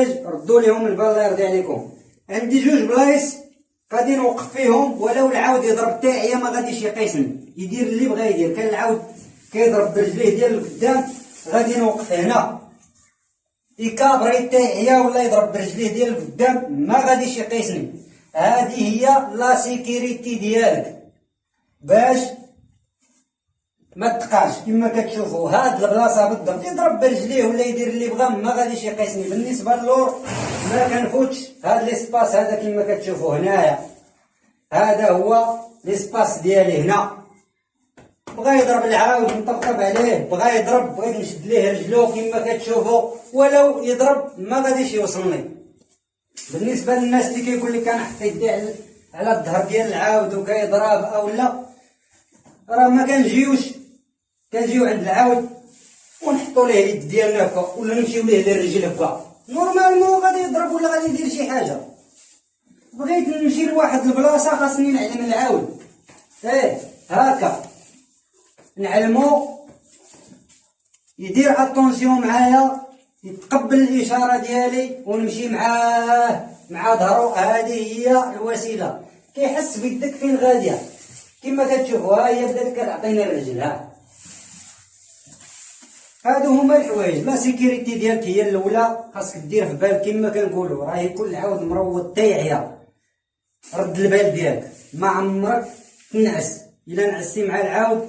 الحوايج ردوا ليهم البال الله يرضي عليكم. عندي جوج بلايص غادي نوقف فيهم، ولو العاود يضرب تاعيا ما غاديش يقيسني، يدير اللي بغا يدير. كان العاود كيضرب برجليه ديال القدام غادي نوقف هنا، يكابري تاعيا ولا يضرب برجليه ديال القدام ما غاديش يقيسني. هذه هي لا سيكيريتي ديالك باش ما تقعش. كما كتشوفوا هاد البلاصه بالضبط يضرب برجليه ولا يدير اللي بغا ما غاديش يقيسني. بالنسبه للور ما كنفوتش هاد ليسباس هذا كما كتشوفوا هنايا، هذا هو ليسباس ديالي هنا. بغا يضرب العاود نطبطب عليه، بغا يضرب بغيت نشد ليه رجلو كما كتشوفوا، ولو يضرب ما غاديش يوصلني. بالنسبه للناس اللي كيقول لك انا حط يدي على الظهر ديال العاود وكيضرب او لا، راه ما كنجيو عند العاود ونحطوا ليه اليد ديالنا هكا ولا نمشيو ليه للرجل هكا نورمالمون غادي يضرب ولا غادي يدير شي حاجه. بغيت نمشي لواحد البلاصه خاصني نعلم العاود هكا نعلمو يدير اتونسيون معايا، يتقبل الاشاره ديالي ونمشي معاه مع ظهرو. هذه هي الوسيله، كيحس بيدك فين غاديه كما كتشوفوا. ها هي بدات كتعطيني الرجل. هادو هما الحوايج. لا سيكيريتي ديالك هي الاولى، خاصك دير في بالك كما كنقولوا راهي كل عاود مروض تيعيا. رد البال ديالك، ما عمرك تنعس. الا نعستي مع العاود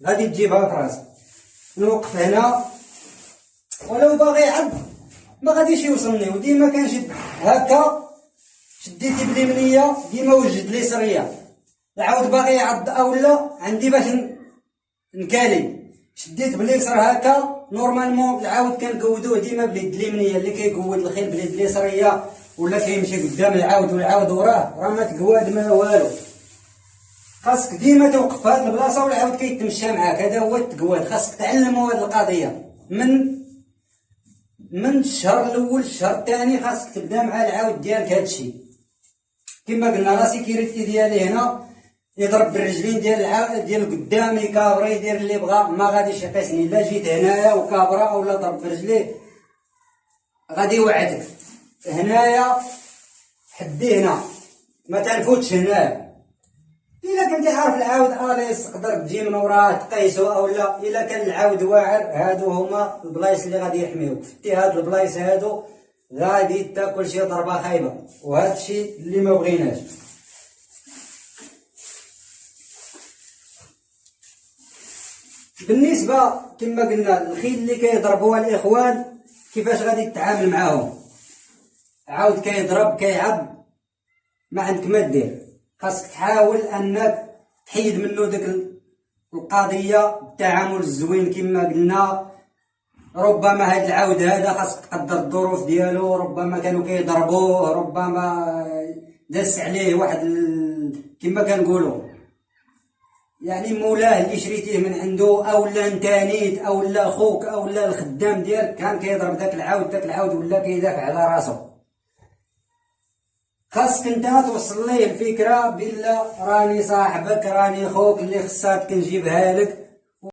غادي تجيبها في راسك. نوقف هنا ولو باغي يعض ما غاديش يوصلني، وديما كنشد هكا. شديتي باليمنيه ديما وجد اليسريه. العاود باغي يعض او لا عندي باش نكالي، شديت باليسر هكا. نورمالمون العاود كنقودوه ديما باليد اليمنيه. اللي كيقود الخيل باليد اليسريه ولا كيمشي قدام العاود والعاود وراه راه ما تقواد ما والو. خاصك ديما توقف في هاد البلاصه والعاود كيتمشى معاك. هذا هو التقواد. خاصك تعلموا هاد القضيه من الشهر الاول الشهر الثاني. خاصك تبدا مع العاود ديالك هادشي. كما قلنا لا سيكيريتي ديالي هنا يضرب بالرجلين ديال القدام، يكابري يدير اللي بغا ما غاديش يقيسني. الا جيت هنايا وكابرا اولا ضرب برجليه غادي يوعدك. هنايا حدي هنا ما تنفوتش هنايا. الا كنتي عارف العاود اليس تقدر تجي من وراه تقيسو او لا. الا كان العاود واعر هادو هما البلايص اللي غادي يحميوك. فتي هاد البلايص هادو غادي تاكل شي ضربه خايبه، وهذا الشيء اللي ما بغيناش. بالنسبه كما قلنا الخيل اللي كيضربوها الاخوان كيفاش غادي تتعامل معاهم. عاود كيضرب كيعض ما عندك ما دير. خاصك تحاول انك تحيد منه ديك القضيه بالتعامل الزوين كما قلنا. ربما هاد العاود هذا خاصك تقدر الظروف ديالو، ربما كانوا كيضربوه، ربما داس عليه واحد كما كنقولوا يعني مولاه اللي شريتيه من عنده اولا انت نيت اولا خوك اولا الخدام ديالك كان كيضرب داك العاود ولا كيدافع على راسو. خاصك انت توصل ليه الفكره بلا راني صاحبك راني خوك اللي خصاتك نجيبها لك.